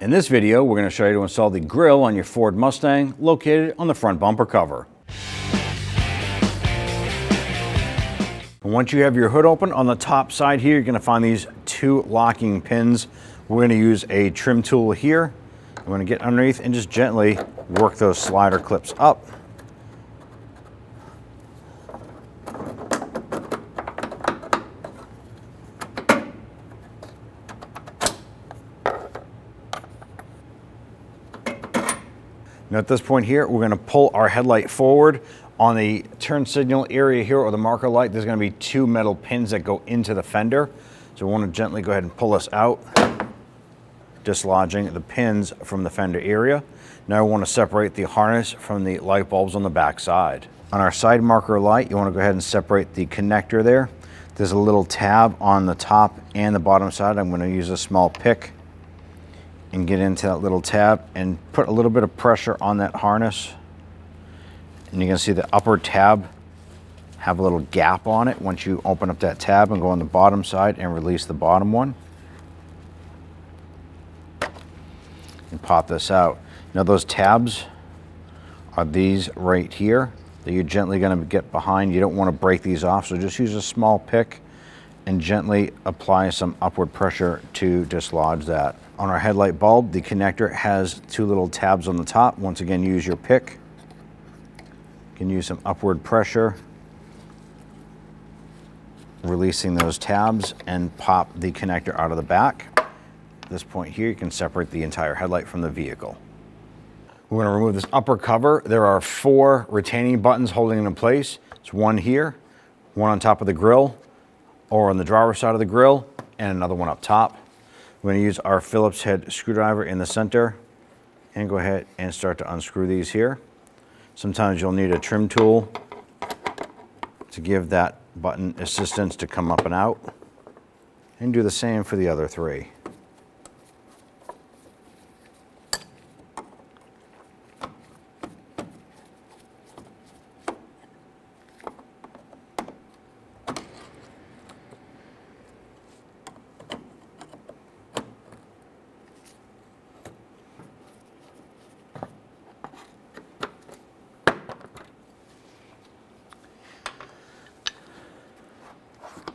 In this video, we're going to show you how to install the grille on your Ford Mustang located on the front bumper cover. Once you have your hood open, on the top side here, you're going to find these two locking pins. We're going to use a trim tool here. I'm going to get underneath and just gently work those slider clips up. Now at this point here, we're going to pull our headlight forward. On the turn signal area here, or the marker light, there's going to be two metal pins that go into the fender. So we want to gently go ahead and pull this out, dislodging the pins from the fender area. Now we want to separate the harness from the light bulbs on the back side. On our side marker light, you want to go ahead and separate the connector there. There's a little tab on the top and the bottom side. I'm going to use a small pick and get into that little tab and put a little bit of pressure on that harness. And you can see the upper tab have a little gap on it. Once you open up that tab and go on the bottom side and release the bottom one, and pop this out. Now those tabs are these right here that you're gently going to get behind. You don't want to break these off, so just use a small pick and gently apply some upward pressure to dislodge that. On our headlight bulb, the connector has two little tabs on the top. Once again, use your pick. You can use some upward pressure, releasing those tabs, and pop the connector out of the back. At this point here, you can separate the entire headlight from the vehicle. We're going to remove this upper cover. There are 4 retaining buttons holding it in place. It's one here, one on top of the grille, or on the driver's side of the grille, and another one up top. We're going to use our Phillips head screwdriver in the center and go ahead and start to unscrew these here. Sometimes you'll need a trim tool to give that button assistance to come up and out, and do the same for the other 3.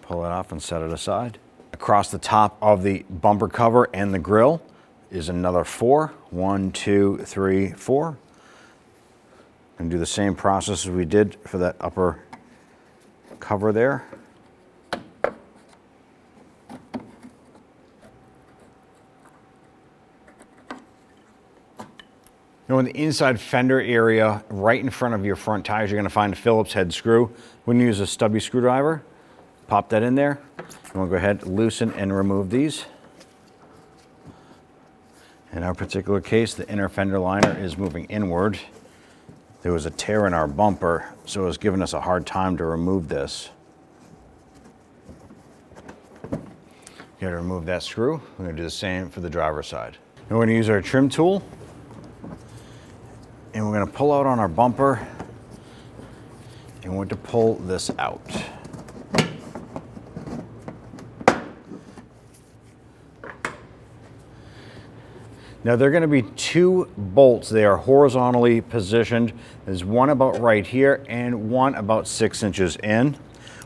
Pull it off and set it aside. Across the top of the bumper cover and the grille is another 4. 1, 2, 3, 4. And do the same process as we did for that upper cover there. Now in the inside fender area, right in front of your front tires, you're going to find a Phillips head screw. We're going to use a stubby screwdriver. Pop that in there. And we'll go ahead, loosen and remove these. In our particular case, the inner fender liner is moving inward. There was a tear in our bumper, so it was giving us a hard time to remove this. You got to remove that screw. We're going to do the same for the driver's side. And we're going to use our trim tool, and we're going to pull out on our bumper, and we're going to pull this out. Now there are going to be 2 bolts. They are horizontally positioned. There's one about right here and one about 6 inches in.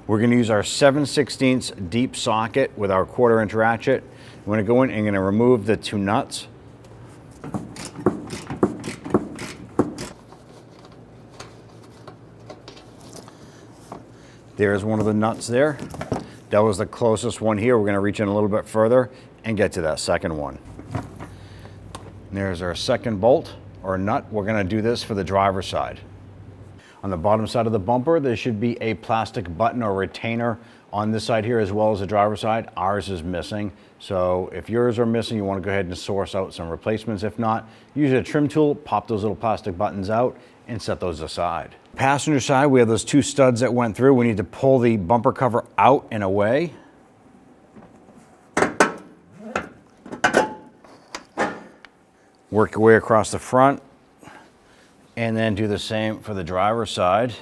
We're going to use our 7/16 deep socket with our 1/4 inch ratchet. We're going to go in and going to remove the 2 nuts. There's one of the nuts there. That was the closest one here. We're going to reach in a little bit further and get to that second one. There's our second bolt or nut. We're going to do this for the driver's side. On the bottom side of the bumper, there should be a plastic button or retainer on this side here as well as the driver's side. Ours is missing. So if yours are missing, you want to go ahead and source out some replacements. If not, use a trim tool, pop those little plastic buttons out and set those aside. Passenger side, we have those 2 studs that went through. We need to pull the bumper cover out and away. Work your way across the front, and then do the same for the driver's side.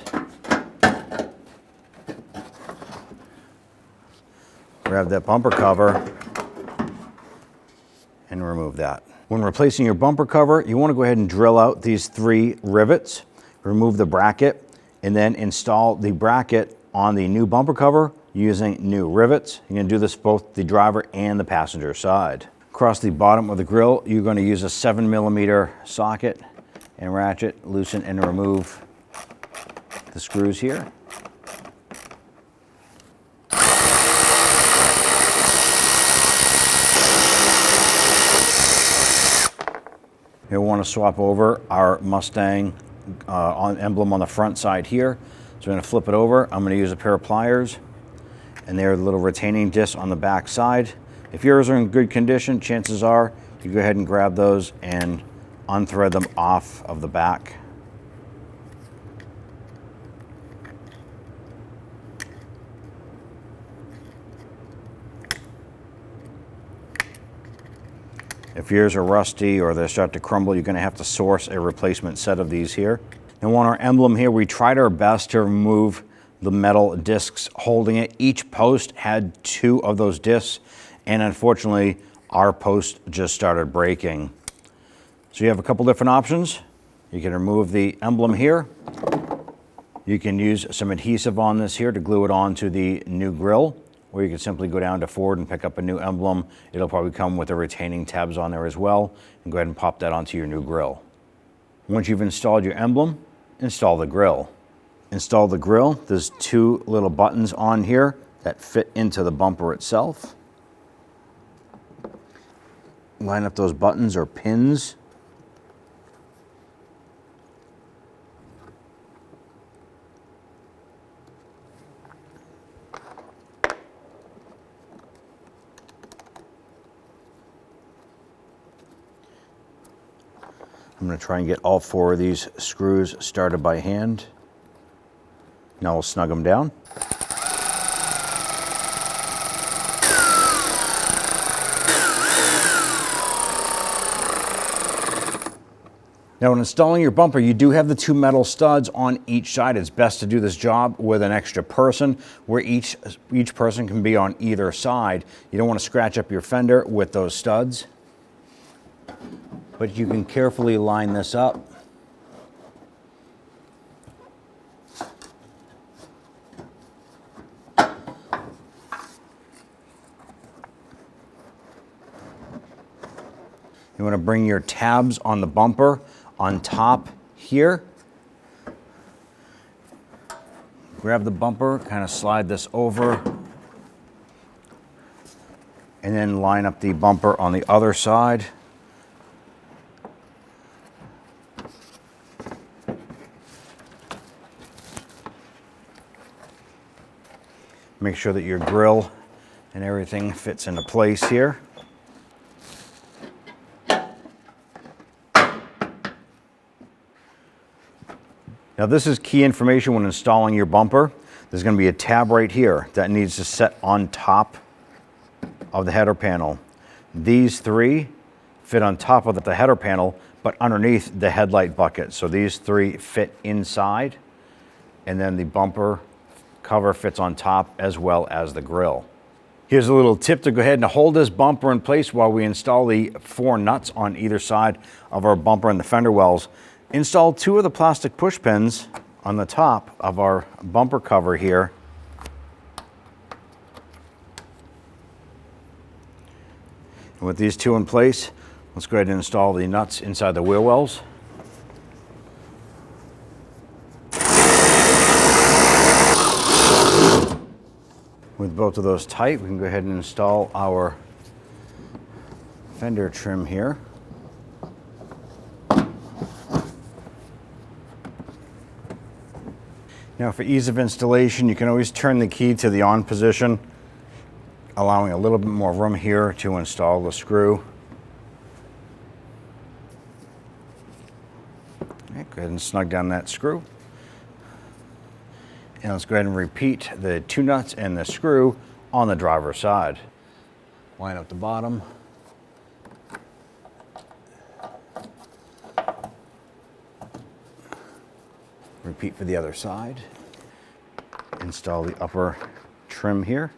Grab that bumper cover and remove that. When replacing your bumper cover, you want to go ahead and drill out these 3 rivets, remove the bracket, and then install the bracket on the new bumper cover using new rivets. You're going to do this both the driver and the passenger side. Across the bottom of the grille, you're going to use a 7mm socket and ratchet, loosen and remove the screws here. You'll want to swap over our Mustang emblem on the front side here. So we're going to flip it over. I'm going to use a pair of pliers, and they're the little retaining discs on the back side. If yours are in good condition, chances are you go ahead and grab those and unthread them off of the back. If yours are rusty or they start to crumble, you're going to have to source a replacement set of these here. And on our emblem here, we tried our best to remove the metal discs holding it. Each post had 2 of those discs, and unfortunately, our post just started breaking. So you have a couple different options. You can remove the emblem here. You can use some adhesive on this here to glue it onto the new grille, or you can simply go down to Ford and pick up a new emblem. It'll probably come with the retaining tabs on there as well, and go ahead and pop that onto your new grille. Once you've installed your emblem, install the grille. Install the grille. There's 2 little buttons on here that fit into the bumper itself. Line up those buttons or pins. I'm going to try and get all 4 of these screws started by hand. Now we'll snug them down. Now when installing your bumper, you do have the 2 metal studs on each side. It's best to do this job with an extra person, where each person can be on either side. You don't want to scratch up your fender with those studs, but you can carefully line this up. You want to bring your tabs on the bumper on top here. Grab the bumper, kind of slide this over, and then line up the bumper on the other side. Make sure that your grille and everything fits into place here. Now this is key information when installing your bumper. There's going to be a tab right here that needs to set on top of the header panel. These 3 fit on top of the header panel, but underneath the headlight bucket. So these 3 fit inside, and then the bumper cover fits on top as well as the grille. Here's a little tip to go ahead and hold this bumper in place while we install the 4 nuts on either side of our bumper and the fender wells. Install 2 of the plastic push pins on the top of our bumper cover here. And with these 2 in place, let's go ahead and install the nuts inside the wheel wells. With both of those tight, we can go ahead and install our fender trim here. Now for ease of installation, you can always turn the key to the on position, allowing a little bit more room here to install the screw. Okay, go ahead and snug down that screw. And let's go ahead and repeat the 2 nuts and the screw on the driver's side. Line up the bottom. Repeat for the other side. Install the upper trim here.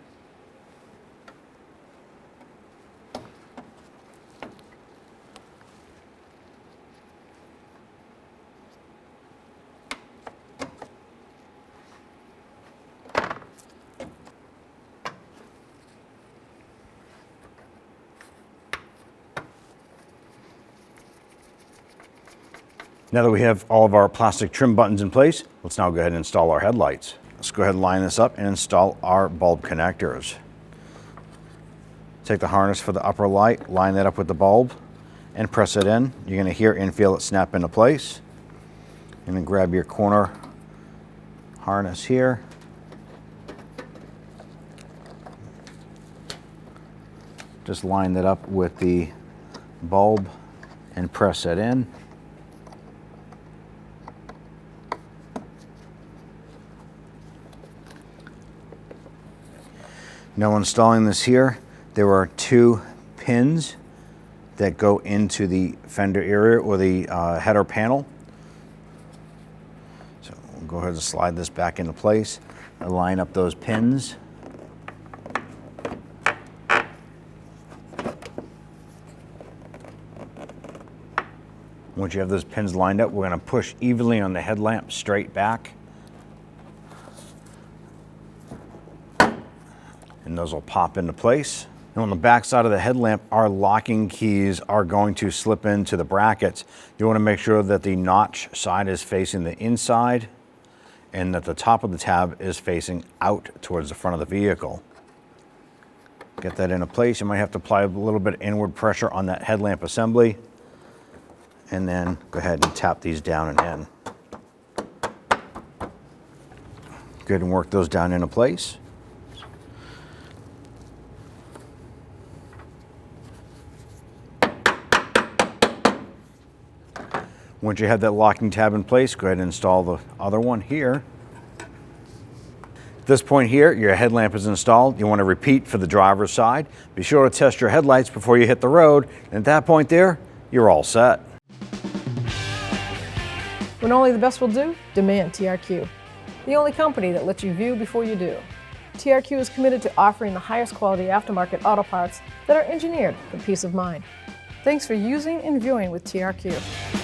Now that we have all of our plastic trim buttons in place, let's now go ahead and install our headlights. Let's go ahead and line this up and install our bulb connectors. Take the harness for the upper light, line that up with the bulb, and press it in. You're going to hear and feel it snap into place. And then grab your corner harness here. Just line that up with the bulb and press it in. Now installing this here, there are 2 pins that go into the fender area or the header panel. So we'll go ahead and slide this back into place and line up those pins. Once you have those pins lined up, we're going to push evenly on the headlamp straight back. And those will pop into place. And on the back side of the headlamp, our locking keys are going to slip into the brackets. You want to make sure that the notch side is facing the inside and that the top of the tab is facing out towards the front of the vehicle. Get that into place. You might have to apply a little bit of inward pressure on that headlamp assembly, and then go ahead and tap these down and in. Go ahead and work those down into place. Once you have that locking tab in place, go ahead and install the other one here. At this point here, your headlamp is installed. You want to repeat for the driver's side. Be sure to test your headlights before you hit the road. And at that point there, you're all set. When only the best will do, demand TRQ. The only company that lets you view before you do. TRQ is committed to offering the highest quality aftermarket auto parts that are engineered for peace of mind. Thanks for using and viewing with TRQ.